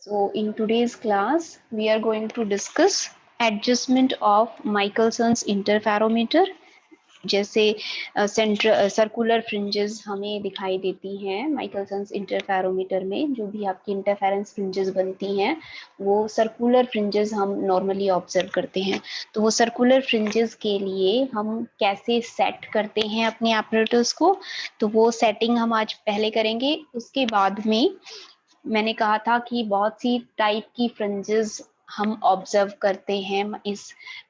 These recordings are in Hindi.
So in today's class, we are going to discuss adjustment of Michelson's interferometer. जैसे सर्कुलर फ्रिंजेस हमें दिखाई देती हैं माइकलसन्स इंटरफेरोमीटर में, जो भी आपकी इंटरफेरेंस फ्रिंजेस बनती हैं वो सर्कुलर फ्रिंजेस हम नॉर्मली ऑब्जर्व करते हैं। तो वो सर्कुलर फ्रिंजेस के लिए हम कैसे सेट करते हैं अपने एपरेटर्स को, तो वो सेटिंग हम आज पहले करेंगे। उसके बाद में मैंने कहा था कि बहुत सी टाइप की फ्रिंजेस हम ऑब्जर्व करते हैं इस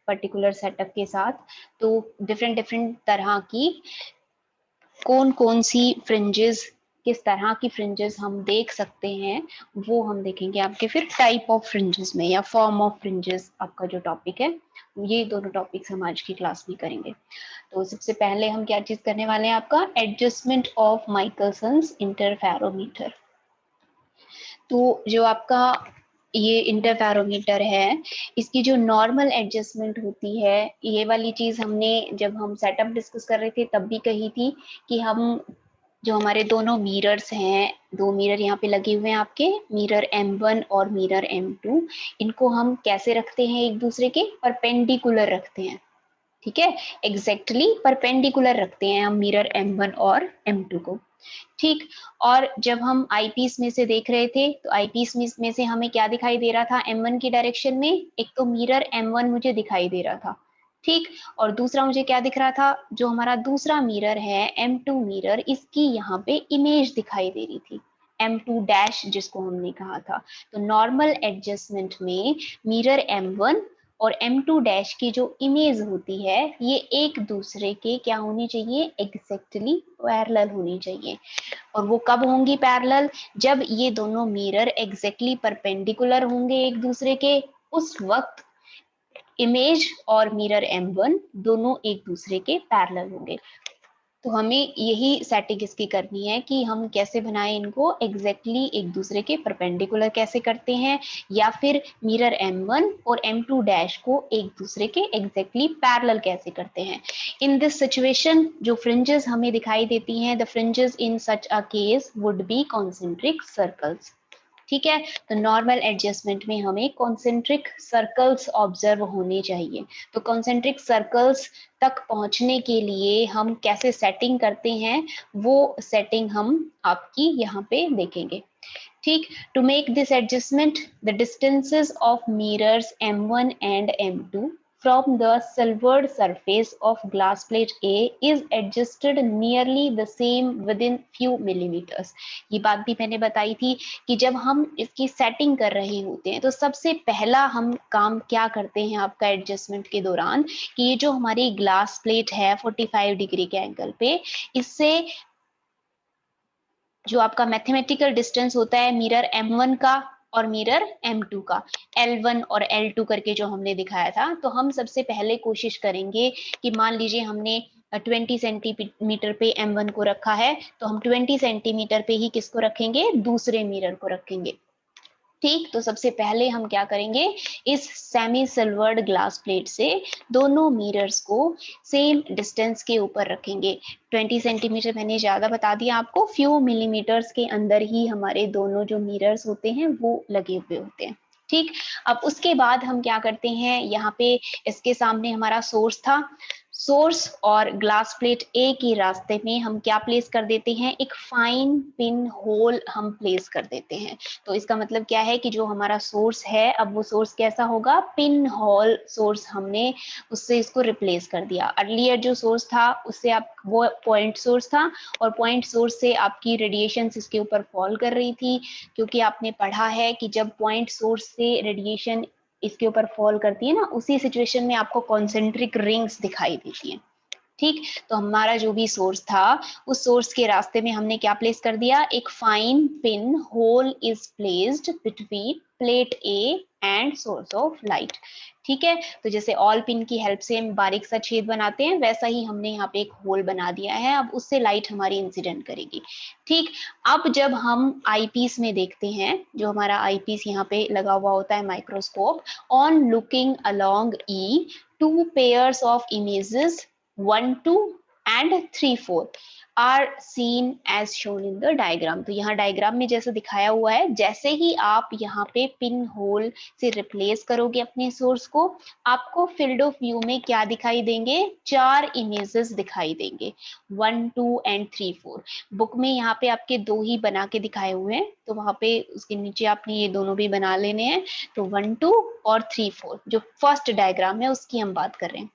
पर्टिकुलर सेटअप के साथ। तो डिफरेंट डिफरेंट तरह की कौन कौन सी फ्रिंजेस, किस तरह की फ्रिंजेस हम देख सकते हैं वो हम देखेंगे आपके फिर टाइप ऑफ फ्रिंजेस में या फॉर्म ऑफ फ्रिंजेस आपका जो टॉपिक है। ये दोनों टॉपिक्स हम आज की क्लास में करेंगे। तो सबसे पहले हम क्या चीज करने वाले हैं, आपका एडजस्टमेंट ऑफ माइकलसन्स इंटरफेरोमीटर। तो जो आपका ये इंटरफेरोमीटर है, इसकी जो नॉर्मल एडजस्टमेंट होती है, ये वाली चीज हमने जब हम सेटअप डिस्कस कर रहे थे तब भी कही थी कि हम जो हमारे दोनों मिरर्स हैं, दो मिरर यहाँ पे लगे हुए हैं आपके, मिरर M1 और मिरर M2, इनको हम कैसे रखते हैं, एक दूसरे के परपेंडिकुलर रखते हैं। ठीक है, एग्जैक्टली परपेंडिकुलर रखते हैं हम मिरर M1 और M2 को। ठीक, और जब हम आईपीस में से देख रहे थे तो आईपीस में से हमें क्या दिखाई दे रहा था, M1 की डायरेक्शन में एक तो मिरर M1 मुझे दिखाई दे रहा था। ठीक, और दूसरा मुझे क्या दिख रहा था, जो हमारा दूसरा मिरर है M2 मिरर, इसकी यहाँ पे इमेज दिखाई दे रही थी, M2 डैश जिसको हमने कहा था। तो नॉर्मल एडजस्टमेंट में मिरर M1 और M2 डैश की जो इमेज होती है ये एक दूसरे के क्या होनी चाहिए, एग्जैक्टली पैरेलल होनी चाहिए। और वो कब होंगी पैरेलल, जब ये दोनों मिरर एग्जैक्टली परपेंडिकुलर होंगे एक दूसरे के, उस वक्त इमेज और मिरर M1 दोनों एक दूसरे के पैरेलल होंगे। तो हमें यही सेटिंग इसकी करनी है कि हम कैसे बनाएं इनको एग्जैक्टली एक दूसरे के परपेंडिकुलर कैसे करते हैं, या फिर मिरर M1 और M2 डैश को एक दूसरे के एग्जैक्टली पैरेलल कैसे करते हैं। इन दिस सिचुएशन जो फ्रिंजेस हमें दिखाई देती हैं, the fringes in such a case would be concentric circles. ठीक है, तो नॉर्मल एडजस्टमेंट में हमें कॉन्सेंट्रिक सर्कल्स ऑब्जर्व होने चाहिए। तो कॉन्सेंट्रिक सर्कल्स तक पहुंचने के लिए हम कैसे सेटिंग करते हैं, वो सेटिंग हम आपकी यहाँ पे देखेंगे। ठीक, to make this adjustment, the distances of mirrors M1 and M2 from the silvered surface of glass plate A is adjusted nearly the same within few millimeters. ये बात भी मैंने बताई थी कि जब हम इसकी सेटिंग कर रहे होते हैं तो सबसे पहला हम काम क्या करते हैं आपका एडजस्टमेंट के दौरान, कि ये जो हमारी ग्लास प्लेट है 45 डिग्री के एंगल पे, इससे जो आपका मैथमेटिकल डिस्टेंस होता है मिरर M1 का और मिरर M2 का, L1 और L2 करके जो हमने दिखाया था, तो हम सबसे पहले कोशिश करेंगे कि मान लीजिए हमने 20 सेंटीमीटर पे M1 को रखा है, तो हम 20 सेंटीमीटर पे ही किसको रखेंगे, दूसरे मिरर को रखेंगे। ठीक, तो सबसे पहले हम क्या करेंगे, इस सेमी सिल्वर्ड ग्लास प्लेट से दोनों मिरर्स को सेम डिस्टेंस के ऊपर रखेंगे। 20 सेंटीमीटर मैंने ज्यादा बता दिया आपको, फ्यू मिलीमीटर्स के अंदर ही हमारे दोनों जो मिरर्स होते हैं वो लगे हुए होते हैं। ठीक, अब उसके बाद हम क्या करते हैं, यहाँ पे इसके सामने हमारा सोर्स था, सोर्स और ग्लास प्लेट ए के रास्ते में हम क्या प्लेस कर देते हैं, एक फाइन पिन होल हम प्लेस कर देते हैं। तो इसका मतलब क्या है कि जो हमारा सोर्स है, अब वो सोर्स कैसा होगा, पिन होल सोर्स, हमने उससे इसको रिप्लेस कर दिया। अर्लियर जो सोर्स था उससे आप, वो पॉइंट सोर्स था और पॉइंट सोर्स से आपकी रेडिएशन इसके ऊपर फॉल कर रही थी, क्योंकि आपने पढ़ा है कि जब पॉइंट सोर्स से रेडिएशन इसके ऊपर फॉल करती है ना, उसी सिचुएशन में आपको कॉन्सेंट्रिक रिंग्स दिखाई देती हैं। ठीक, तो हमारा जो भी सोर्स था उस सोर्स के रास्ते में हमने क्या प्लेस कर दिया, एक fine pin hole is placed between plate A and source of light. ठीक है, तो जैसे ऑल पिन की हेल्प से हम बारीक सा छेद बनाते हैं, वैसा ही हमने यहाँ पे एक होल बना दिया है, अब उससे लाइट हमारी इंसिडेंट करेगी। ठीक, अब जब हम आईपीस में देखते हैं, जो हमारा आईपीस यहाँ पे लगा हुआ होता है microscope, on looking along e, two pairs of images 1 2 and 3 4, are seen as shown in the diagram. तो यहाँ डायग्राम में जैसे दिखाया हुआ है, जैसे ही आप यहाँ पे पिन होल से रिप्लेस करोगे अपने सोर्स को, आपको फील्ड ऑफ व्यू में क्या दिखाई देंगे, 4 इमेजेस दिखाई देंगे, 1, 2 एंड 3, 4। बुक में यहाँ पे आपके 2 ही बना के दिखाए हुए हैं, तो वहां पे उसके नीचे आपने ये दोनों भी बना लेने हैं। तो 1, 2 और 3, 4 जो फर्स्ट डायग्राम है उसकी हम बात कर रहे हैं।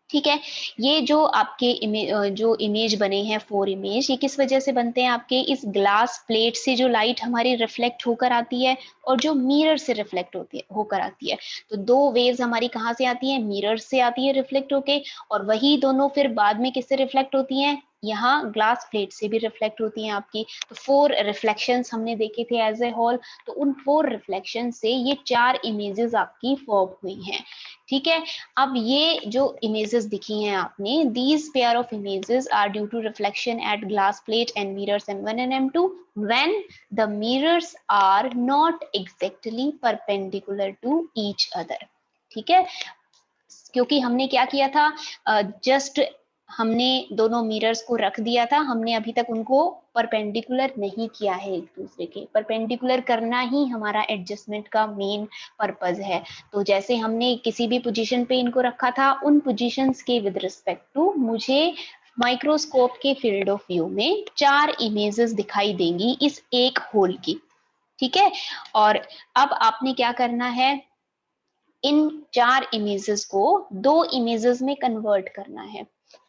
ठीक है, ये जो आपके जो इमेज बने हैं 4 इमेज, ये किस वजह से बनते हैं, आपके इस ग्लास प्लेट से जो लाइट हमारी रिफ्लेक्ट होकर आती है और जो मिरर से रिफ्लेक्ट होती है होकर आती है। तो 2 वेव्स हमारी कहाँ से आती है, मिरर से आती है रिफ्लेक्ट होके, और वही दोनों फिर बाद में किससे रिफ्लेक्ट होती हैं, यहाँ ग्लास प्लेट से भी रिफ्लेक्ट होती हैं आपकी। तो 4 रिफ्लेक्शंस हमने देखे थे एज ए होल, तो उन 4 रिफ्लेक्शन से ये 4 इमेजेस आपकी फॉर्म हुई हैं। ठीक है, अब ये जो इमेजेस दिखी हैं आपने, these pair of images are due to reflection at glass plate and mirrors M1 and M2 when the mirrors are not exactly perpendicular to each other। ठीक है, क्योंकि हमने क्या किया था, जस्ट हमने दोनों मिरर्स को रख दिया था, हमने अभी तक उनको परपेंडिकुलर नहीं किया है एक दूसरे के। परपेंडिकुलर करना ही हमारा एडजस्टमेंट का मेन पर्पज है। तो जैसे हमने किसी भी पोजीशन पे इनको रखा था, उन पोजीशंस के विद रिस्पेक्ट टू मुझे माइक्रोस्कोप के फील्ड ऑफ व्यू में 4 इमेजेस दिखाई देंगी इस एक होल की। ठीक है, और अब आपने क्या करना है, इन 4 इमेजेस को 2 इमेजेस में कन्वर्ट करना है।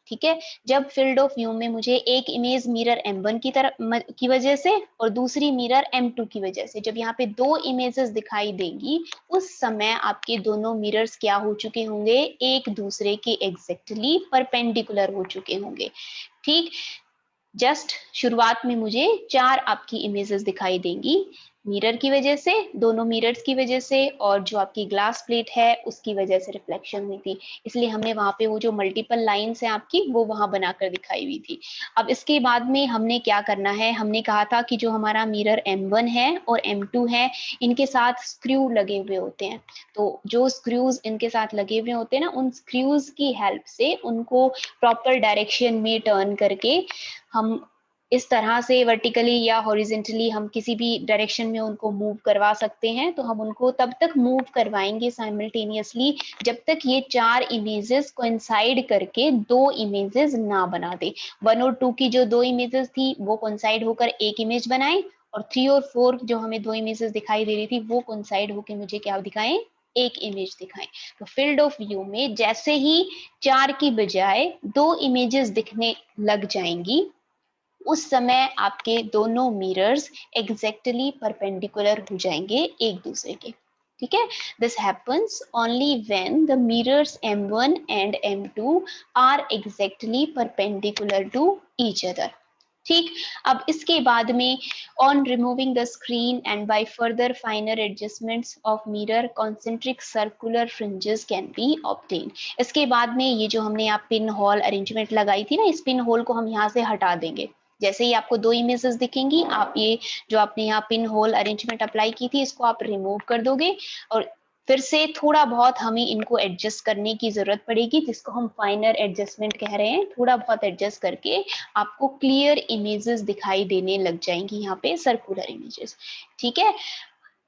ठीक है, जब फील्ड ऑफ व्यू में मुझे एक इमेज मिरर M1 की तरफ की वजह से और दूसरी मिरर M2 की वजह से, जब यहाँ पे 2 इमेजेस दिखाई देंगी, उस समय आपके दोनों मिरर्स क्या हो चुके होंगे, एक दूसरे के एग्जैक्टली परपेंडिकुलर हो चुके होंगे। ठीक, जस्ट शुरुआत में मुझे 4 आपकी इमेजेस दिखाई देंगी, मिरर की वजह से, दोनों मिरर्स की वजह से, और जो आपकी ग्लास प्लेट है उसकी वजह से रिफ्लेक्शन हुई थी, इसलिए हमने वहां पे वो जो मल्टीपल लाइंस है आपकी वो वहां बनाकर दिखाई हुई थी। अब इसके बाद में हमने क्या करना है, हमने कहा था कि जो हमारा मिरर M1 है और M2 है, इनके साथ स्क्रू लगे हुए होते हैं। तो जो स्क्रूज इनके साथ लगे हुए होते हैं ना, उन स्क्रूज की हेल्प से उनको प्रॉपर डायरेक्शन में टर्न करके हम इस तरह से वर्टिकली या हॉरिजेंटली हम किसी भी डायरेक्शन में उनको मूव करवा सकते हैं। तो हम उनको तब तक मूव करवाएंगे साइमल्टेनियसली जब तक ये 4 इमेजेस कोइंसाइड करके 2 इमेजेस ना बना दे। 1 और 2 की जो 2 इमेजेस थी वो कोइंसाइड होकर एक इमेज बनाए, और 3 और 4 जो हमें 2 इमेजेस दिखाई दे रही थी वो कोइंसाइड होकर मुझे क्या दिखाएं, एक इमेज दिखाएं। तो फील्ड ऑफ व्यू में जैसे ही 4 की बजाय 2 इमेजेस दिखने लग जाएंगी, उस समय आपके दोनों मिरर्स एग्जैक्टली परपेंडिकुलर हो जाएंगे एक दूसरे के। ठीक है, this happens only when the mirrors M1 and M2 are exactly perpendicular to each other. ठीक, अब इसके बाद में on removing the screen and by further finer adjustments of mirror concentric circular fringes can be obtain. इसके बाद में ये जो हमने यहाँ पिन होल अरेंजमेंट लगाई थी ना, इस पिन होल को हम यहाँ से हटा देंगे। जैसे ही आपको 2 इमेजेस दिखेंगी, आप ये जो आपने यहाँ पिन होल अरेंजमेंट अप्लाई की थी इसको आप रिमूव कर दोगे, और फिर से थोड़ा बहुत हमें इनको एडजस्ट करने की जरूरत पड़ेगी, जिसको हम फाइनर एडजस्टमेंट कह रहे हैं। थोड़ा बहुत एडजस्ट करके आपको क्लियर इमेजेस दिखाई देने लग जाएंगी, यहाँ पे सर्कुलर इमेजेस। ठीक है,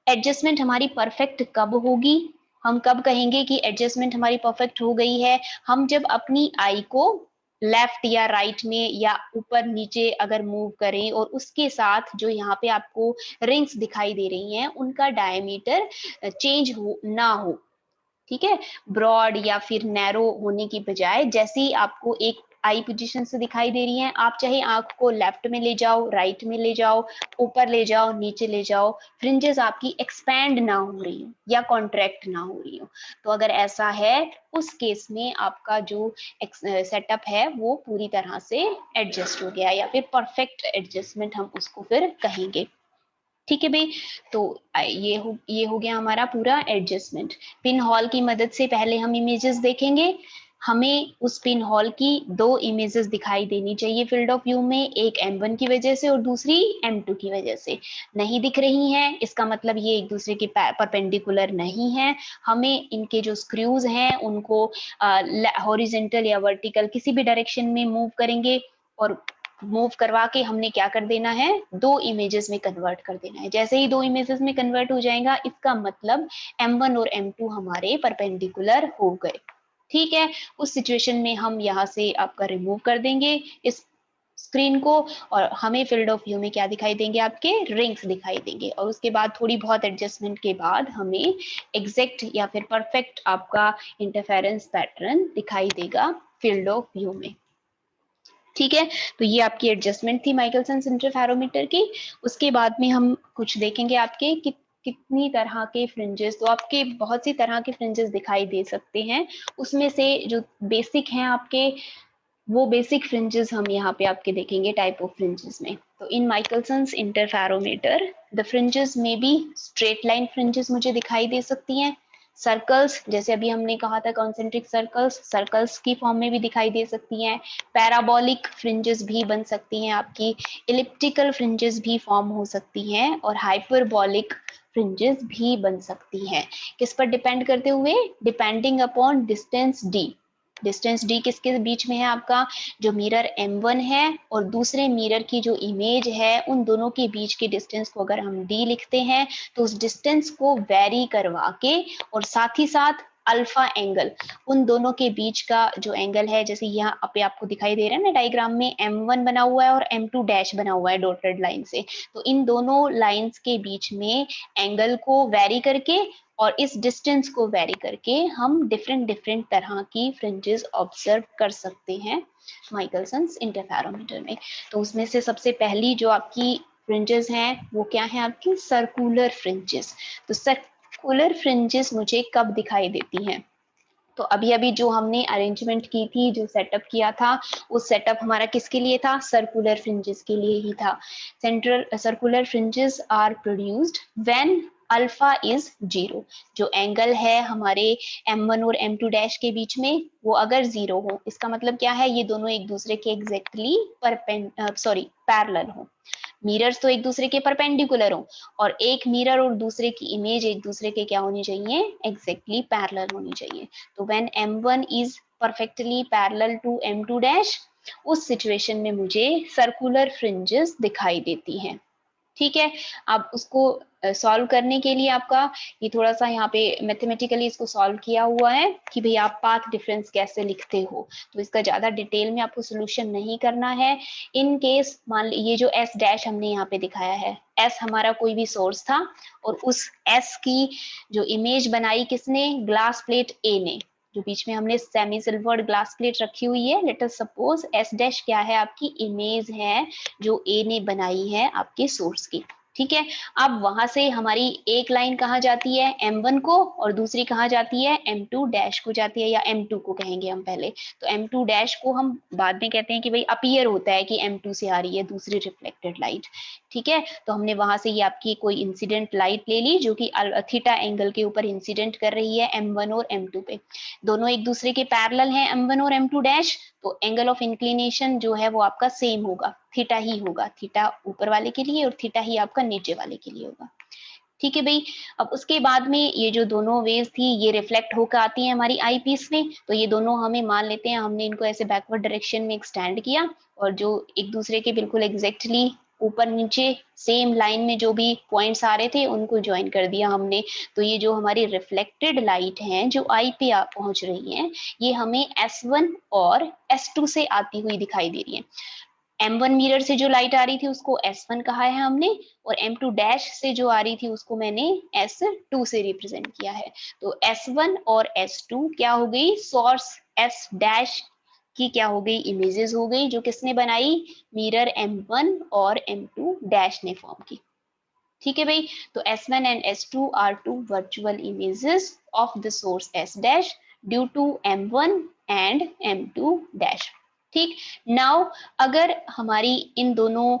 एडजस्टमेंट हमारी परफेक्ट कब होगी, हम कब कहेंगे कि एडजस्टमेंट हमारी परफेक्ट हो गई है, हम जब अपनी आई को लेफ्ट या राइट में या ऊपर नीचे अगर मूव करें और उसके साथ जो यहाँ पे आपको रिंग्स दिखाई दे रही हैं उनका डायमीटर चेंज हो ना हो। ठीक है, ब्रॉड या फिर नैरो होने की बजाय जैसे ही आपको एक आई पोजीशन से दिखाई दे रही है, आप चाहे आंख को लेफ्ट में ले जाओ, राइट में ले जाओ, ऊपर ले जाओ, नीचे ले जाओ, फ्रिंजेस आपकी एक्सपैंड ना हो रही हो या कॉन्ट्रैक्ट ना हो रही हो। तो अगर ऐसा है, उस केस में आपका जो सेटअप है वो पूरी तरह से एडजस्ट हो गया, या फिर परफेक्ट एडजस्टमेंट हम उसको फिर कहेंगे। ठीक है भाई, तो ये हो गया हमारा पूरा एडजस्टमेंट। पिन हॉल की मदद से पहले हम इमेजेस देखेंगे। हमें उस पिन हॉल की 2 इमेजेस दिखाई देनी चाहिए फील्ड ऑफ व्यू में, एक M1 की वजह से और दूसरी M2 की वजह से। नहीं दिख रही हैं, इसका मतलब ये एक दूसरे के परपेंडिकुलर नहीं है। हमें इनके जो स्क्रूज हैं उनको हॉरिजेंटल या वर्टिकल किसी भी डायरेक्शन में मूव करेंगे, और मूव करवा के हमने क्या कर देना है, 2 इमेजेस में कन्वर्ट कर देना है। जैसे ही 2 इमेजेस में कन्वर्ट हो जाएगा, इसका मतलब M1 और M2 हमारे परपेंडिकुलर हो गए। ठीक है, उस सिचुएशन में हम यहाँ से आपका रिमूव कर देंगे इस स्क्रीन को, और हमें फील्ड ऑफ व्यू में क्या दिखाई देंगे, आपके रिंग्स दिखाई देंगे। और उसके बाद थोड़ी बहुत एडजस्टमेंट के बाद हमें एग्जैक्ट या फिर परफेक्ट आपका इंटरफेरेंस पैटर्न दिखाई देगा फील्ड ऑफ व्यू में। ठीक है, तो ये आपकी एडजस्टमेंट थी माइकलसन इंटरफेरोमीटर की। उसके बाद में हम कुछ देखेंगे आपके कितनी तरह के फ्रिंजेस, तो आपके बहुत सी तरह के फ्रिंजेस दिखाई दे सकते हैं। उसमें से जो बेसिक हैं आपके, वो बेसिक फ्रिंजेस हम यहाँ पे आपके देखेंगे टाइप ऑफ फ्रिंजेस में। तो इन माइकलसन्स इंटरफेरोमीटर द फ्रिंजेस में बी स्ट्रेट लाइन फ्रिंजेस मुझे दिखाई दे सकती हैं। सर्कल्स, जैसे अभी हमने कहा था कॉन्सेंट्रिक सर्कल्स, सर्कल्स की फॉर्म में भी दिखाई दे सकती हैं। पैराबोलिक फ्रिंजेस भी बन सकती हैं आपकी, इलिप्टिकल फ्रिंजेस भी फॉर्म हो सकती हैं, और हाइपरबोलिक फ्रिंजेस भी बन सकती हैं। किस पर डिपेंड करते हुए, depending upon distance D. Distance D किसके बीच में है, आपका जो मिरर M1 है और दूसरे मिरर की जो इमेज है, उन दोनों के बीच के डिस्टेंस को अगर हम डी लिखते हैं, तो उस डिस्टेंस को वेरी करवा के, और साथ ही साथ अल्फा एंगल, उन दोनों के बीच का जो एंगल है, जैसे यहाँ पे आपको दिखाई दे रहा है ना डायग्राम में, M1 बना हुआ है और M2 डैश बना हुआ है डॉटेड लाइन से। तो इन दोनों लाइंस के बीच में एंगल को वेरी करके और इस डिस्टेंस को वेरी करके हम डिफरेंट डिफरेंट तरह की फ्रिंजेस ऑब्जर्व कर सकते हैं माइकलसन्स इंटरफेरोमीटर में। तो उसमें से सबसे पहली जो आपकी फ्रिंजेस हैं वो क्या है, आपकी सर्कुलर फ्रिंजेस। तो सर्कुलर फ्रिंजेस मुझे कब दिखाई देती हैं, तो अभी अभी जो हमने अरेंजमेंट की थी, जो सेटअप किया था, उस सेटअप हमारा किसके लिए था, सर्कुलर फ्रिंजेस के लिए ही था। Central circular fringes are produced when alpha is 0। जो एंगल है हमारे M1 और M2 डैश के बीच में, वो अगर 0 हो, इसका मतलब क्या है, ये दोनों एक दूसरे के एग्जैक्टली पैरेलल हो। मिरर्स तो एक दूसरे के परपेंडिकुलर हो, और एक मिरर और दूसरे की इमेज एक दूसरे के क्या होनी चाहिए, एग्जैक्टली पैरेलल होनी चाहिए। तो when M1 is perfectly parallel to M2 dash, उस सिचुएशन में मुझे सर्कुलर फ्रिंजेस दिखाई देती हैं। ठीक है, अब उसको सॉल्व करने के लिए आपका ये थोड़ा सा यहाँ पे मैथमेटिकली इसको सॉल्व किया हुआ है कि भाई आप पाथ डिफरेंस कैसे लिखते हो। तो इसका ज्यादा डिटेल में आपको सोल्यूशन नहीं करना है। इन केस मान ली ये जो एस डैश हमने यहाँ पे दिखाया है, एस हमारा कोई भी सोर्स था, और उस एस की जो इमेज बनाई किसने, ग्लास प्लेट ए ने, जो बीच में हमने सेमी सिल्वर्ड ग्लास प्लेट रखी हुई है। Let us suppose S dash क्या है, आपकी इमेज है जो ए ने बनाई है आपके सोर्स की। ठीक है, अब वहां से हमारी एक लाइन कहाँ जाती है, M1 को, और दूसरी कहाँ जाती है, M2 डैश को जाती है, या M2 को कहेंगे हम पहले। तो M2 डैश को हम बाद में कहते हैं कि भाई अपीयर होता है कि M2 से आ रही है दूसरी रिफ्लेक्टेड लाइट। ठीक है, तो हमने वहां से ये आपकी कोई इंसिडेंट लाइट ले ली जो कि थीटा एंगल के ऊपर इंसिडेंट कर रही है M1 और M2 पे। दोनों एक दूसरे के पैरेलल हैं M1 और M2 डैश, तो एंगल ऑफ इंक्लिनेशन जो है वो आपका सेम होगा, थीटा ही होगा, थीटा ऊपर वाले के लिए और थीटा ही आपका नीचे वाले के लिए होगा। ठीक है भाई, अब उसके बाद में ये जो दोनों वेव्स थी ये रिफ्लेक्ट होकर आती है हमारी आई पीस में। तो ये दोनों हमें मान लेते हैं, हमने इनको ऐसे बैकवर्ड डायरेक्शन में एक्सटेंड किया, और जो एक दूसरे के बिल्कुल एग्जैक्टली ऊपर नीचे सेम लाइन में जो भी पॉइंट्स आ रहे थे उनको ज्वाइन कर दिया हमने। तो ये जो हमारी रिफ्लेक्टेड लाइट है जो आई पे पहुंच रही है, ये हमें S1 और S2 से आती हुई दिखाई दे रही है। M1 मिरर से जो लाइट आ रही थी उसको S1 कहा है हमने, और M2 डैश से जो आ रही थी उसको मैंने S2 से रिप्रेजेंट किया है। तो S1 और S2 क्या हो गई, सोर्स S डैश की क्या हो गई, इमेजेस हो गई, जो किसने बनाई, मिरर M1 और M2 डैश ने फॉर्म की। ठीक है भाई, तो S1 and S2 are two virtual images of the source S dash due to M1 and M2 dash। ठीक, नाउ अगर हमारी इन दोनों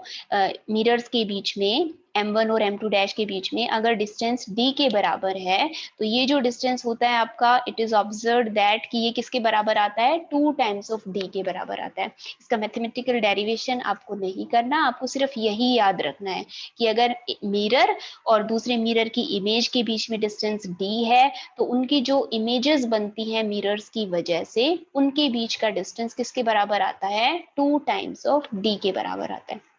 मिरर्स के बीच में M1 और M2 डैश के बीच में अगर डिस्टेंस d के बराबर है, तो ये जो डिस्टेंस होता है आपका, इट इज ऑब्जर्व दैट कि ये किसके बराबर आता है, 2 टाइम्स ऑफ d के बराबर आता है। इसका मैथमेटिकल डेरिवेशन आपको नहीं करना, आपको सिर्फ यही याद रखना है कि अगर मिरर और दूसरे मिरर की इमेज के बीच में डिस्टेंस d है, तो उनकी जो इमेजेस बनती हैं मिरर्स की वजह से, उनके बीच का डिस्टेंस किसके बराबर आता है, 2 टाइम्स ऑफ d के बराबर आता है।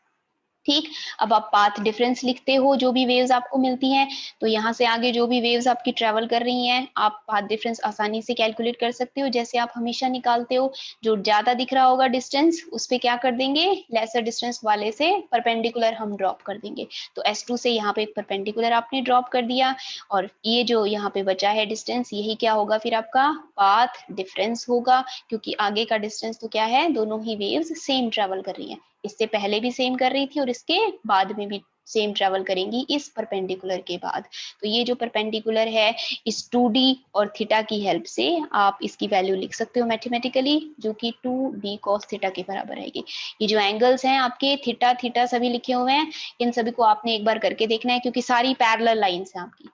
ठीक, अब आप पाथ डिफरेंस लिखते हो जो भी वेव्स आपको मिलती हैं, तो यहाँ से आगे जो भी वेव्स आपकी ट्रेवल कर रही हैं, आप पाथ डिफरेंस आसानी से कैलकुलेट कर सकते हो, जैसे आप हमेशा निकालते हो। जो ज्यादा दिख रहा होगा डिस्टेंस, उस पे क्या कर देंगे, लेसर डिस्टेंस वाले से परपेंडिकुलर हम ड्रॉप कर देंगे। तो S2 से यहाँ पे एक परपेंडिकुलर आपने ड्रॉप कर दिया, और ये जो यहाँ पे बचा है डिस्टेंस, यही क्या होगा फिर आपका पाथ डिफरेंस होगा, क्योंकि आगे का डिस्टेंस तो क्या है, दोनों ही वेव्स सेम ट्रेवल कर रही हैं। इससे पहले भी सेम कर रही थी और इसके बाद में भी सेम ट्रेवल करेंगी इस परपेंडिकुलर के बाद। तो ये जो परपेंडिकुलर है, इस 2d और थीटा की हेल्प से आप इसकी वैल्यू लिख सकते हो मैथमेटिकली, जो कि 2d cos थीटा के बराबर आएगी। ये जो एंगल्स हैं आपके, थीटा थीटा सभी लिखे हुए हैं, इन सभी को आपने एक बार करके देखना है, क्योंकि सारी पैरेलल लाइंस हैं आपकी,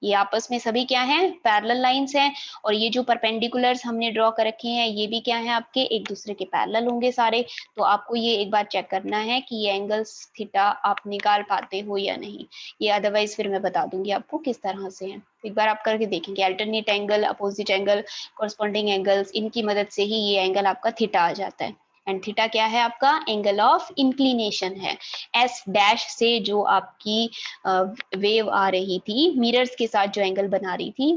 ये आपस में सभी क्या हैं, पैरेलल लाइंस हैं। और ये जो परपेंडिकुलर्स हमने ड्रॉ कर रखे हैं, ये भी क्या है आपके, एक दूसरे के पैरेलल होंगे सारे। तो आपको ये एक बार चेक करना है कि ये एंगल्स थीटा आप निकाल पाते हो या नहीं, ये अदरवाइज फिर मैं बता दूंगी आपको किस तरह से है। एक बार आप करके देखेंगे, alternate angle, opposite angle, corresponding angles, इनकी मदद से ही ये एंगल आपका थीटा आ जाता है। एंड थीटा क्या है आपका, एंगल ऑफ इंक्लिनेशन है। एस डैश से जो आपकी वेव आ रही थी, मिरर्स के साथ जो एंगल बना रही थी,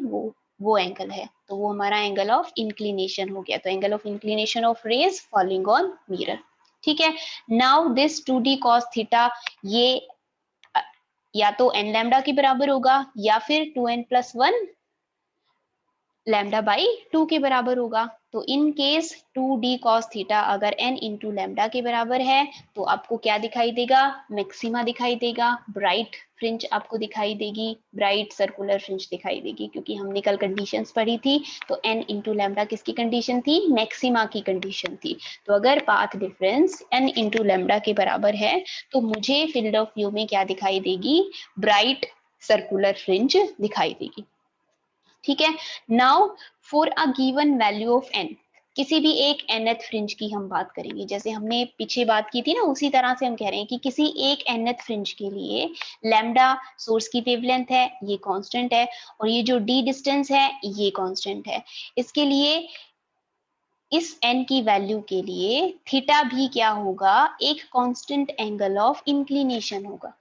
वो एंगल है, तो वो हमारा एंगल ऑफ इंक्लिनेशन हो गया। तो angle of inclination of rays falling on mirror. ठीक है, now this 2d cos theta, ये या तो n लैम्डा के बराबर होगा, या फिर 2n+1 लैम्डा बाई 2 के बराबर होगा। तो in case 2d cos theta अगर n इंटू लैम्डा के बराबर है, तो आपको क्या दिखाई देगा, मैक्सिमा दिखाई देगा, ब्राइट फ्रिंज आपको दिखाई देगी, ब्राइट सर्कुलर फ्रिंज दिखाई देगी, क्योंकि हमने कल कंडीशंस पढ़ी थी। तो n इंटू लैम्डा किसकी कंडीशन थी, मैक्सिमा की कंडीशन थी। तो अगर path difference n into lambda के बराबर है, तो मुझे फील्ड ऑफ व्यू में क्या दिखाई देगी, ब्राइट सर्कुलर फ्रिंज दिखाई देगी। ठीक है, now for a given value of n, किसी भी एक nth फ्रिंज की हम बात करेंगे, जैसे हमने पीछे बात की थी ना, उसी तरह से हम कह रहे हैं कि किसी एक nth फ्रिंज के लिए लैम्डा सोर्स की वेवलेंथ है, ये कांस्टेंट है, और ये जो d डिस्टेंस है, ये कांस्टेंट है। इसके लिए इस n की वैल्यू के लिए थीटा भी क्या होगा, एक कांस्टेंट एंगल ऑफ इंक्लिनेशन होगा।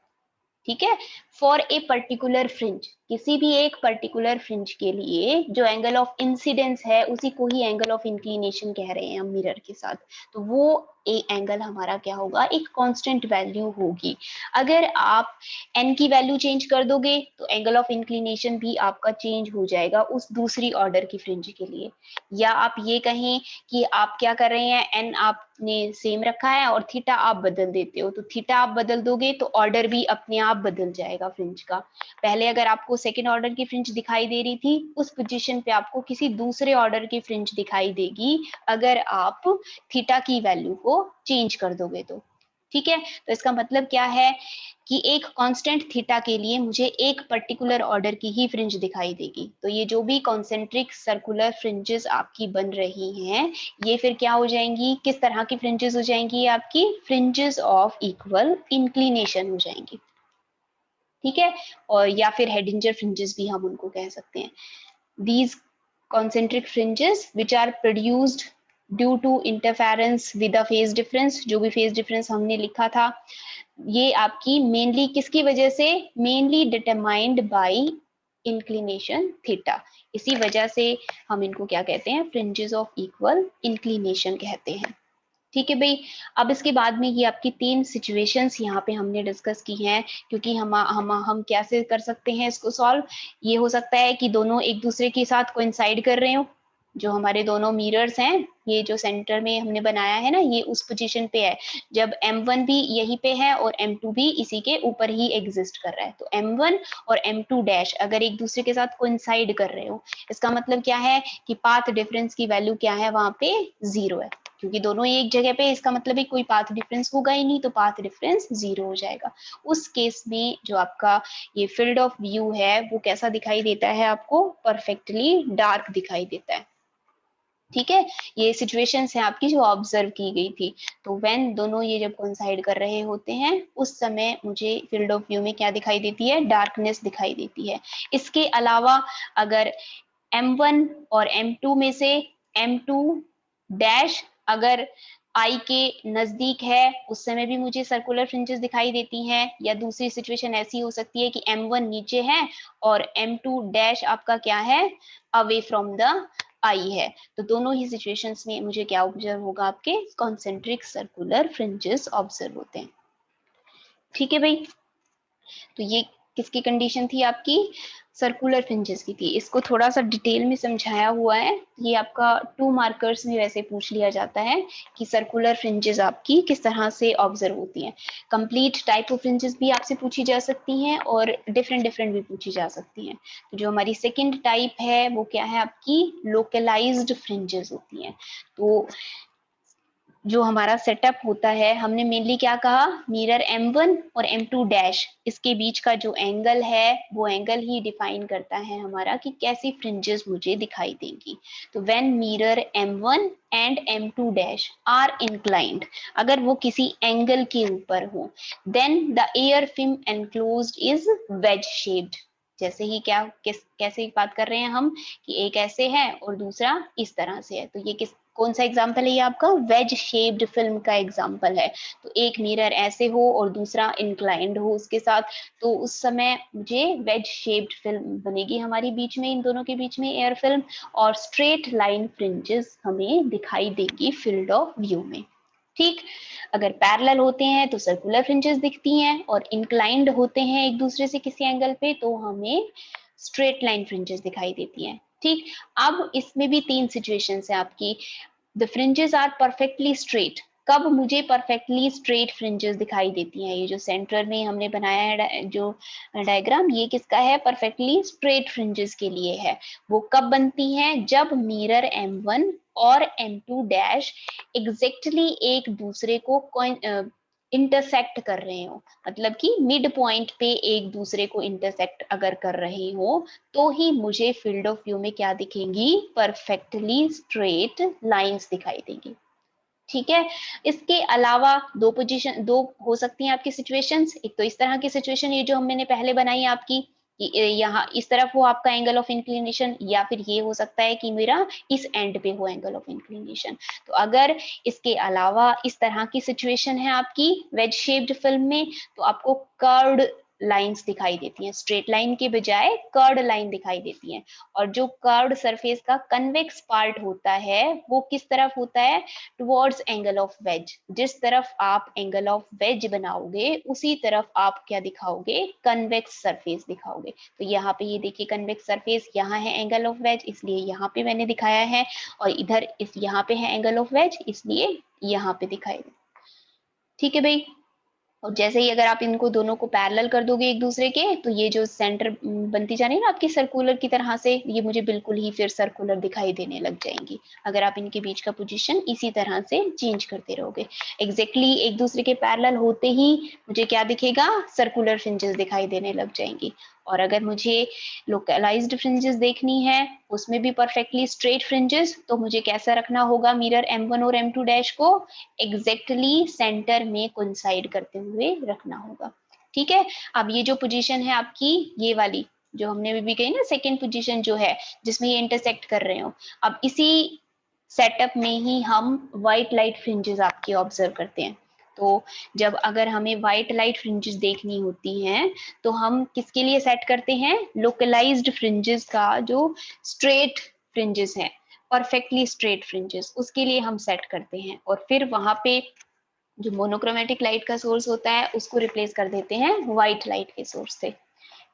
ठीक है, फॉर ए पर्टिकुलर फ्रिंज, किसी भी एक पर्टिकुलर फ्रिंज के लिए जो एंगल ऑफ इंसिडेंस है, उसी को ही एंगल ऑफ इंक्लिनेशन कह रहे हैं हम मिरर के साथ। तो वो एंगल हमारा क्या होगा, एक कांस्टेंट वैल्यू होगी। अगर आप n की वैल्यू चेंज कर दोगे, तो एंगल ऑफ इंक्लिनेशन भी आपका चेंज हो जाएगा उस दूसरी ऑर्डर की फ्रिंज के लिए। या आप ये कहें कि आप क्या कर रहे हैं, n आपने सेम रखा है और थीटा आप बदल देते हो, तो थीटा आप बदल दोगे तो ऑर्डर भी अपने आप बदल जाएगा फ्रिंज का। पहले अगर आपको सेकेंड ऑर्डर की फ्रिंज दिखाई दे रही थी, उस पोजीशन पे आपको किसी दूसरे ऑर्डर की फ्रिंज दिखाई देगी, अगर आप थीटा की वैल्यू को चेंज कर दोगे तो। ठीक है, तो इसका मतलब क्या है कि एक कांस्टेंट थीटा के लिए मुझे एक पर्टिकुलर ऑर्डर की ही फ्रिंज दिखाई देगी। तो ये जो भी कॉन्सेंट्रिक सर्कुलर फ्रिंजेस आपकी बन रही हैं, ये फिर क्या हो जाएंगी, किस तरह की फ्रिंजेस हो जाएंगी, आपकी फ्रिंजेस ऑफ इक्वल इंक्लिनेशन हो जाएंगी। ठीक है, और या फिर हेडिंजर फ्रिंजेस भी हम उनको कह सकते हैं। These concentric fringes which are produced due to interference with the phase difference, जो भी phase difference हमने लिखा था, ये आपकी मेनली किसकी वजह से, mainly determined by inclination theta. इसी वजह से हम इनको क्या कहते हैं, फ्रिंजेस ऑफ इक्वल इंक्लिनेशन कहते हैं। ठीक है भाई, अब इसके बाद में ये आपकी 3 सिचुएशंस यहाँ पे हमने डिस्कस की हैं, क्योंकि हम कैसे कर सकते हैं इसको सॉल्व। ये हो सकता है कि दोनों एक दूसरे के साथ कोइंसाइड कर रहे हो, जो हमारे दोनों मिरर्स हैं, ये जो सेंटर में हमने बनाया है ना, ये उस पोजीशन पे है जब M1 भी यहीं पे है और M2 भी इसी के ऊपर ही एग्जिस्ट कर रहा है। तो M1 और M2 डैश अगर एक दूसरे के साथ कोइंसाइड कर रहे हो, इसका मतलब क्या है कि पाथ डिफरेंस की वैल्यू क्या है, वहां पे 0 है। क्योंकि दोनों एक जगह पे, इसका मतलब है कोई पाथ डिफरेंस होगा ही नहीं, तो पाथ डिफरेंस 0 हो जाएगा। उस केस में जो आपका ये फील्ड ऑफ व्यू है वो कैसा दिखाई देता है आपको? परफेक्टली डार्क दिखाई देता है। ठीक है, ये सिचुएशंस है आपकी जो ऑब्जर्व की गई थी। तो व्हेन दोनों ये जब कोइंसाइड कर रहे होते हैं उस समय मुझे फील्ड ऑफ व्यू में क्या दिखाई देती है? डार्कनेस दिखाई देती है। इसके अलावा अगर M1 और M2 में से M2 डैश अगर I के नजदीक है उस समय भी मुझे सर्कुलर फ्रिंजेस दिखाई देती हैं, या दूसरी सिचुएशन ऐसी हो सकती है कि M1 नीचे है और M2 डैश आपका क्या है? अवे फ्रॉम द आई है। तो दोनों ही सिचुएशंस में मुझे क्या ऑब्जर्व होगा? आपके कॉन्सेंट्रिक सर्कुलर फ्रिंजेस ऑब्जर्व होते हैं। ठीक है भाई, तो ये किसकी कंडीशन थी? आपकी सर्कुलर फ्रिंजेस की थी। इसको थोड़ा सा डिटेल में समझाया हुआ है। ये आपका 2 मार्कर्स में वैसे पूछ लिया जाता है कि सर्कुलर फ्रिंजेस आपकी किस तरह से ऑब्जर्व होती हैं। कंप्लीट टाइप ऑफ फ्रिंजेस भी आपसे पूछी जा सकती हैं और डिफरेंट डिफरेंट भी पूछी जा सकती हैं। तो जो हमारी सेकेंड टाइप है वो क्या है? आपकी लोकलाइज्ड फ्रिंजेस होती हैं। तो जो हमारा सेटअप होता है, हमने मेनली क्या कहा? मिरर M1 और M2 डैश, इसके बीच का जो एंगल है वो एंगल ही डिफाइन करता है हमारा कि कैसी फ्रिंजेस मुझे दिखाई देंगी। तो when mirror M1 and M2 dash are inclined, अगर वो किसी एंगल के ऊपर हो, then the air film enclosed is wedge shaped. जैसे ही क्या कैसे बात कर रहे हैं हम कि एक ऐसे है और दूसरा इस तरह से है, तो ये कौन सा एग्जाम्पल है? ये आपका वेज शेप्ड फिल्म का एग्जाम्पल है। तो एक मिरर ऐसे हो और दूसरा इंक्लाइंड हो उसके साथ, तो उस समय मुझे वेज शेप्ड फिल्म बनेगी हमारी बीच में, इन दोनों के बीच में एयर फिल्म, और स्ट्रेट लाइन फ्रिंजेस हमें दिखाई देगी फील्ड ऑफ व्यू में। ठीक, अगर पैरेलल होते हैं तो सर्कुलर फ्रिंजेस दिखती हैं, और इंक्लाइंड होते हैं एक दूसरे से किसी एंगल पे तो हमें स्ट्रेट लाइन फ्रिंजेस दिखाई देती हैं। ठीक, अब इसमें भी 3 सिचुएशंस है आपकी। The fringes are perfectly straight, कब मुझे परफेक्टली स्ट्रेट फ्रिंजेस दिखाई देती हैं? ये जो सेंटर में हमने बनाया है जो डायग्राम, ये किसका है? परफेक्टली स्ट्रेट फ्रिंजेस के लिए है। वो कब बनती हैं? जब मिरर M1 और M2 डैश एग्जैक्टली एक दूसरे को इंटरसेक्ट कर रहे हो, मतलब कि मिड पॉइंट पे एक दूसरे को इंटरसेक्ट अगर कर रहे हो, तो ही मुझे फील्ड ऑफ व्यू में क्या दिखेंगी? परफेक्टली स्ट्रेट लाइंस दिखाई देंगी। ठीक है, इसके अलावा दो हो सकती हैं आपकी सिचुएशंस। एक तो इस तरह की सिचुएशन, ये जो मैंने पहले बनाई आपकी, यहाँ इस तरफ हो आपका एंगल ऑफ इंक्लिनेशन, या फिर ये हो सकता है कि मेरा इस एंड पे हो एंगल ऑफ इंक्लिनेशन। तो अगर इसके अलावा इस तरह की सिचुएशन है आपकी वेज शेप्ड फिल्म में, तो आपको कर्व्ड लाइंस दिखाई देती हैं, स्ट्रेट लाइन के बजाय कर्व्ड लाइन दिखाई देती हैं। और जो कर्व्ड सरफेस का कन्वेक्स पार्ट होता है वो किस तरफ होता है? Towards angle of ways. जिस तरफ आप एंगल ऑफ वेज बनाओगे उसी तरफ आप क्या दिखाओगे? कन्वेक्स सरफेस दिखाओगे। तो यहाँ पे ये देखिए कन्वेक्स सरफेस, यहाँ है एंगल ऑफ वेज इसलिए यहाँ पे मैंने दिखाया है, और इधर इस यहाँ पे है एंगल ऑफ वेज इसलिए यहाँ पे दिखाई। ठीक है भाई, और जैसे ही अगर आप इनको दोनों को पैरेलल कर दोगे एक दूसरे के, तो ये जो सेंटर बनती जा रही है ना आपकी सर्कुलर की तरह से, ये मुझे बिल्कुल ही फिर सर्कुलर दिखाई देने लग जाएंगी अगर आप इनके बीच का पोजीशन इसी तरह से चेंज करते रहोगे। एग्जैक्टली एक दूसरे के पैरेलल होते ही मुझे क्या दिखेगा? सर्कुलर फ्रिंजेस दिखाई देने लग जाएंगी। और अगर मुझे लोकलाइज्ड फ्रिंजेस देखनी है, उसमें भी परफेक्टली स्ट्रेट फ्रिंजेस, तो मुझे कैसा रखना होगा मिरर M1 और M2 डैश को? एग्जैक्टली सेंटर में कोइंसाइड करते हुए रखना होगा। ठीक है, अब ये जो पोजीशन है आपकी, ये वाली जो हमने अभी कही ना सेकेंड पोजीशन जो है जिसमें ये इंटरसेक्ट कर रहे हो, अब इसी सेटअप में ही हम व्हाइट लाइट फ्रिंजेस आपकी ऑब्जर्व करते हैं। तो जब अगर हमें व्हाइट लाइट फ्रिंजेस देखनी होती हैं तो हम किसके लिए सेट करते हैं? लोकलाइज्ड फ्रिंजेस का जो स्ट्रेट फ्रिंजेस है, परफेक्टली स्ट्रेट फ्रिंजेस, उसके लिए हम सेट करते हैं, और फिर वहां पे जो मोनोक्रोमेटिक लाइट का सोर्स होता है उसको रिप्लेस कर देते हैं व्हाइट लाइट के सोर्स से।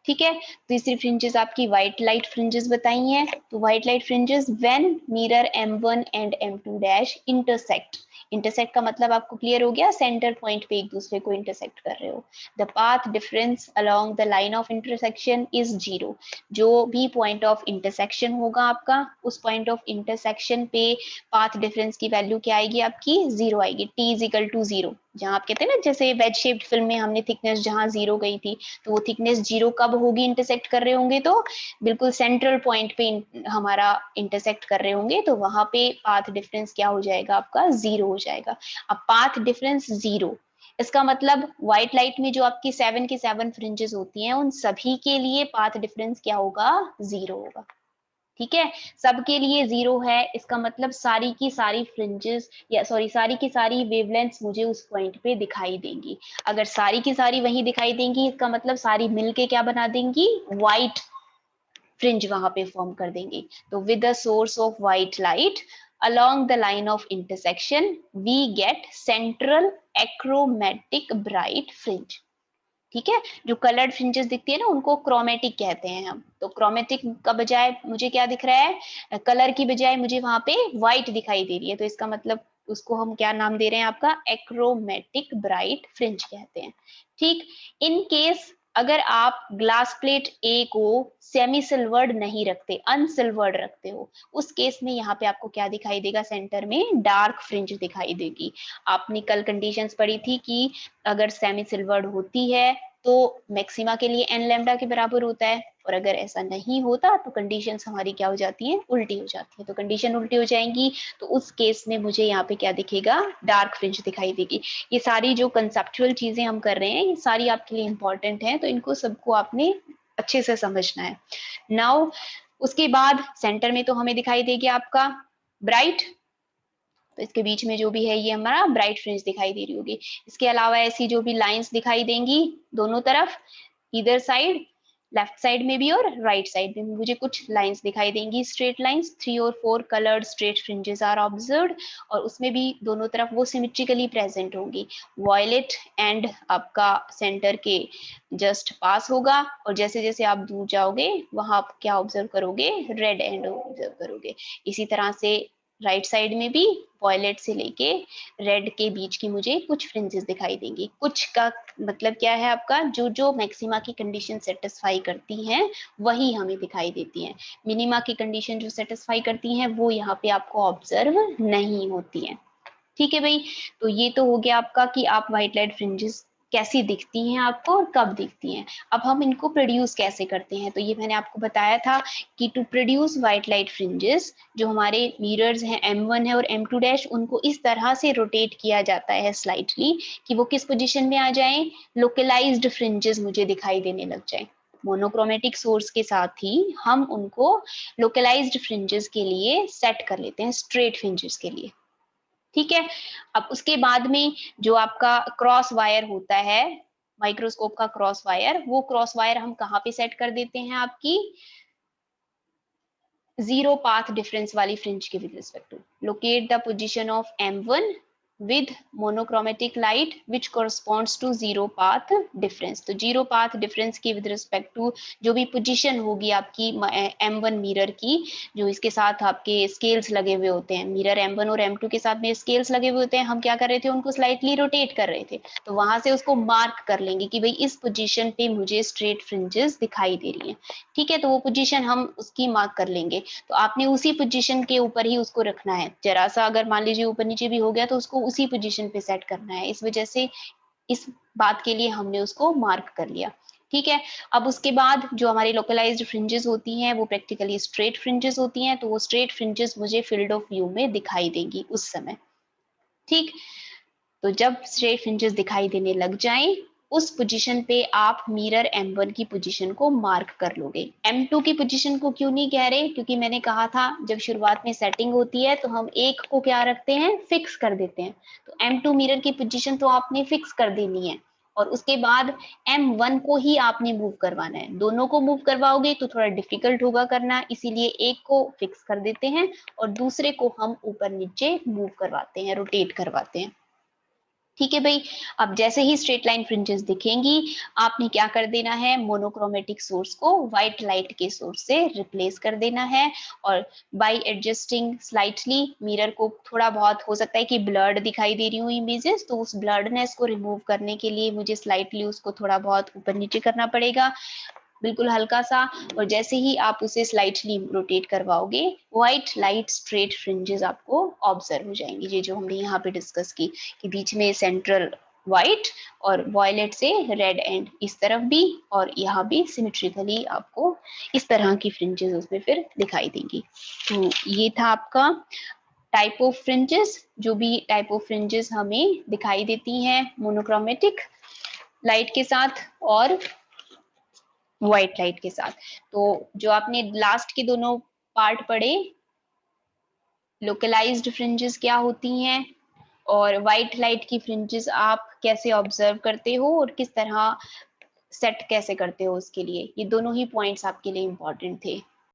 ठीक है। तीसरी फ्रिंजेस आपकी व्हाइट लाइट फ्रिंजेस बताई हैं। तो white light fringes when mirror M1 and M2 dash intersect. Intersect का मतलब आपको क्लियर हो गया, सेंटर पॉइंट पे एक दूसरे को इंटरसेक्ट कर रहे हो। The path difference along the line of intersection is 0। जो भी पॉइंट ऑफ इंटरसेक्शन होगा आपका, उस पॉइंट ऑफ इंटरसेक्शन पे पाथ डिफरेंस की वैल्यू क्या आएगी आपकी, 0 आएगी। t is equal to 0। जहां आप कहते हैं ना, जैसे वेज शेप्ड फिल्म में हमने थिकनेस जहां 0 गई थी, तो वो थिकनेस 0 कब होगी इंटरसेक्ट कर रहे होंगे, तो बिल्कुल सेंट्रल पॉइंट पे हमारा इंटरसेक्ट कर रहे होंगे, तो वहां पे पाथ डिफरेंस क्या हो जाएगा आपका, 0 हो जाएगा। अब पाथ डिफरेंस 0, इसका मतलब व्हाइट लाइट में जो आपकी 7 की 7 फ्रिंजेस होती हैं, उन सभी के लिए पाथ डिफरेंस क्या होगा, 0 होगा। ठीक है, सबके लिए 0 है, इसका मतलब सारी की सारी फ्रिंजेस, या सॉरी सारी की सारी वेवलेंथ्स मुझे उस पॉइंट पे दिखाई देंगी। अगर सारी की सारी वही दिखाई देंगी, इसका मतलब सारी मिलके क्या बना देंगी, व्हाइट फ्रिंज वहां पे फॉर्म कर देंगी। तो with the source of white light along the line of intersection we get central achromatic bright fringe। ठीक है, जो कलर्ड फ्रिंजेस दिखती है ना, उनको क्रोमेटिक कहते हैं हम। तो क्रोमेटिक का बजाय मुझे क्या दिख रहा है, कलर की बजाय मुझे वहां पे व्हाइट दिखाई दे रही है, तो इसका मतलब उसको हम क्या नाम दे रहे हैं, आपका एक्रोमेटिक ब्राइट फ्रिंज कहते हैं। ठीक, इन केस अगर आप ग्लास प्लेट ए को सेमी सिल्वर्ड नहीं रखते, अनसिल्वर्ड रखते हो, उस केस में यहाँ पे आपको क्या दिखाई देगा, सेंटर में डार्क फ्रिंज दिखाई देगी। आपने कल कंडीशंस पढ़ी थी कि अगर सेमी सिल्वर्ड होती है तो मैक्सिमा के लिए एन लैम्डा के बराबर होता है, और अगर ऐसा नहीं होता तो कंडीशंस हमारी क्या हो जाती हैं, उल्टी हो जाती है। तो कंडीशन उल्टी हो जाएंगी, तो उस केस में मुझे यहाँ पे क्या दिखेगा, डार्क फ्रिंज दिखाई देगी। ये सारी जो कंसेप्चुअल चीजें हम कर रहे हैं, ये सारी आपके लिए इंपॉर्टेंट है, तो इनको सबको आपने अच्छे से समझना है। नाउ उसके बाद सेंटर में तो हमें दिखाई देगी आपका ब्राइट, तो इसके बीच में जो भी है ये हमारा ब्राइट फ्रिंज दिखाई दे रही होगी। इसके अलावा ऐसी जो भी लाइंस दिखाई देंगी दोनों तरफ, इधर साइड, लेफ्ट साइड में भी और राइट साइड में भी मुझे कुछ लाइंस दिखाई देंगी, स्ट्रेट लाइंस, 3 और 4 coloured straight fringes are observed, और उसमें भी दोनों तरफ वो सिमेट्रिकली प्रेजेंट होंगी। वॉयलेट एंड आपका सेंटर के जस्ट पास होगा, और जैसे जैसे आप दूर जाओगे वहां आप क्या ऑब्जर्व करोगे, रेड एंड ऑब्जर्व करोगे। इसी तरह से राइट साइड में भी वॉयलेट से लेके रेड के बीच की मुझे कुछ फ्रिंजेस दिखाई देंगी। कुछ का मतलब क्या है आपका, जो जो मैक्सिमा की कंडीशन सेटिस्फाई करती हैं वही हमें दिखाई देती हैं। मिनिमा की कंडीशन जो सेटिस्फाई करती हैं वो यहाँ पे आपको ऑब्जर्व नहीं होती हैं। ठीक है भाई, तो ये तो हो गया आपका कि आप व्हाइट लाइट फ्रिंजेस कैसी दिखती हैं आपको और कब दिखती हैं। अब हम इनको प्रोड्यूस कैसे करते हैं, तो ये मैंने आपको बताया था कि to produce white light fringes, जो हमारे मिरर्स हैं M1 है और M2 डैश, उनको इस तरह से रोटेट किया जाता है स्लाइटली कि वो किस पोजिशन में आ जाए, लोकलाइज्ड फ्रिंजेस मुझे दिखाई देने लग जाए। मोनोक्रोमेटिक सोर्स के साथ ही हम उनको लोकलाइज्ड फ्रिंजेस के लिए सेट कर लेते हैं, स्ट्रेट फ्रिंजेस के लिए। ठीक है, अब उसके बाद में जो आपका क्रॉस वायर होता है, माइक्रोस्कोप का क्रॉस वायर, वो क्रॉस वायर हम कहाँ पे सेट कर देते हैं, आपकी 0 पाथ डिफरेंस वाली फ्रिंज के with respect to locate the position of M1 with monochromatic light which corresponds to 0 path difference। तो 0 path difference की with respect to जो भी पोजीशन होगी आपकी M1 मिरर की, जो इसके साथ आपके स्केल्स लगे हुए होते हैं, मिरर M1 और M2 के साथ में स्केल्स लगे हुए होते हैं, हम क्या कर रहे थे, उनको स्लाइटली रोटेट कर रहे थे, तो वहां से उसको मार्क कर लेंगे कि भाई इस पोजीशन पे मुझे स्ट्रेट फ्रिंजेस दिखाई दे रही हैं। ठीक है, तो वो पोजीशन हम उसकी मार्क कर लेंगे, तो आपने उसी पोजीशन के ऊपर ही उसको रखना है। जरा सा अगर मान लीजिए ऊपर नीचे भी हो गया तो उसको उसी पोजीशन पे सेट करना है। इस वजह से इस बात के लिए हमने उसको मार्क कर लिया। ठीक है, अब उसके बाद जो हमारी लोकलाइज्ड फ्रिंजेस होती हैं वो प्रैक्टिकली स्ट्रेट फ्रिंजेस होती हैं, तो वो स्ट्रेट फ्रिंजेस मुझे फील्ड ऑफ व्यू में दिखाई देंगी उस समय। ठीक, तो जब स्ट्रेट फ्रिंजेस दिखाई देने लग जाएं, उस पोजीशन पे आप मिरर M1 की पोजीशन को मार्क कर लोगे। M2 की पोजीशन को क्यों नहीं कह रहे, क्योंकि मैंने कहा था जब शुरुआत में सेटिंग होती है तो हम एक को क्या रखते हैं, फिक्स कर देते हैं। तो M2 मिरर की पोजीशन तो आपने फिक्स कर देनी है, और उसके बाद M1 को ही आपने मूव करवाना है। दोनों को मूव करवाओगे तो थोड़ा डिफिकल्ट होगा करना, इसीलिए एक को फिक्स कर देते हैं और दूसरे को हम ऊपर नीचे मूव करवाते हैं, रोटेट करवाते हैं। ठीक है भाई। अब जैसे ही स्ट्रेट लाइन फ्रिंजेस दिखेंगी, आपने क्या कर देना है, मोनोक्रोमेटिक सोर्स को व्हाइट लाइट के सोर्स से रिप्लेस कर देना है। और बाय एडजस्टिंग स्लाइटली मिरर को, थोड़ा बहुत हो सकता है कि ब्लर्ड दिखाई दे रही हूँ इमेजेस, तो उस ब्लर्डनेस को रिमूव करने के लिए मुझे स्लाइटली उसको थोड़ा बहुत ऊपर नीचे करना पड़ेगा, बिल्कुल हल्का सा। और जैसे ही आप उसे स्लाइटली रोटेट करवाओगे, व्हाइट लाइट स्ट्रेट फ्रिंजेस आपको ऑब्जर्व हो जाएंगी, ये जो हमने यहाँ पे डिस्कस की कि बीच में सेंट्रल व्हाइट और वॉयलेट से रेड एंड इस तरफ भी और यहाँ भी सिमेट्रिकली आपको इस तरह की फ्रिंजेस उसमें फिर दिखाई देंगी। तो ये था आपका टाइप ऑफ फ्रिंजेस, जो भी टाइप ऑफ फ्रिंजेस हमें दिखाई देती हैं मोनोक्रोमेटिक लाइट के साथ और व्हाइट लाइट के साथ। तो जो आपने लास्ट के दोनों पार्ट पढ़े, लोकलाइज्ड फ्रिंजेस क्या होती हैं और व्हाइट लाइट की फ्रिंजेस आप कैसे ऑब्जर्व करते हो और किस तरह सेट कैसे करते हो, उसके लिए ये दोनों ही पॉइंट्स आपके लिए इंपॉर्टेंट थे।